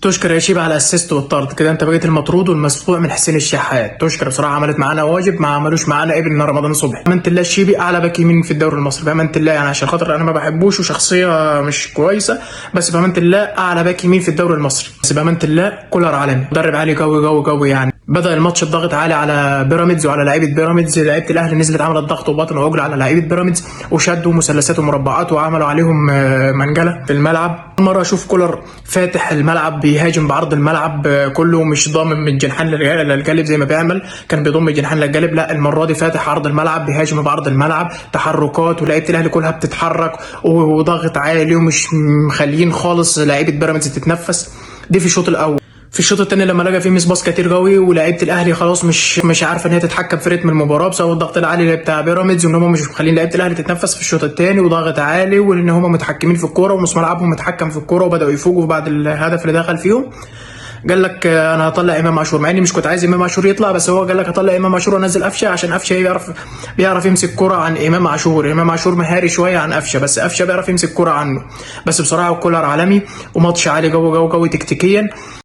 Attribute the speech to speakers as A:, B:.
A: تشكر يا شيبة على الاسيست والطرد، كده انت بقيت المطرود والمسبوع من حسين الشحات. تشكر بصراحه، عملت معانا واجب ما عملوش معانا ابن رمضان صبحي. بامانه الله الشيبي اعلى باك يمين في الدوري المصري، بامانه الله يعني، عشان خاطر انا ما بحبوش وشخصيه مش كويسه، بس بامانه الله اعلى باك يمين في الدوري المصري. بس بامانه الله كولر عالمي، مدرب عالي قوي قوي قوي يعني. بدأ الماتش الضغط عالي على بيراميدز وعلى لعيبه بيراميدز، لعيبه الاهلي نزلت عملت ضغط وبطن وعجل على لعيبه بيراميدز، وشدوا مثلثات ومربعات وعملوا عليهم منجله في الملعب. مره اشوف كولر فاتح الملعب بيهاجم بعرض الملعب كله، مش ضامن من الجنحان للجانب زي ما بيعمل، كان بيضم الجنحان للجانب، لا المره دي فاتح عرض الملعب بيهاجم بعرض الملعب، تحركات ولعيبه الاهلي كلها بتتحرك وضغط عالي، ومش مخلين خالص لعيبه بيراميدز تتنفس. دي في الشوط الاول. في الشوط الثاني لما لقى فيه ميس باص كتير قوي، ولاعيبه الاهلي خلاص مش عارفه ان هي تتحكم في رتم المباراه بسبب الضغط العالي بتاع بيراميدز، وان هم مش مخلين لعيبه الاهلي تتنفس في الشوط الثاني، وضغط عالي، وان هم متحكمين في الكوره ونص ملعبهم متحكم في الكوره، وبداوا يفوقوا بعد الهدف اللي دخل فيهم. قال لك انا هطلع امام عاشور، مع اني مش كنت عايز امام عاشور يطلع، بس هو قال لك هطلع امام عاشور وانزل قفشه، عشان قفشه بيعرف يمسك كرة عن امام عاشور. امام عاشور مهاري شويه عن قفشه، بس قفشه بيعرف يمسك كرة عنه. بس بصراحه كولر عالمي، وماتش عالي قوي قوي قوي تكتيكيا.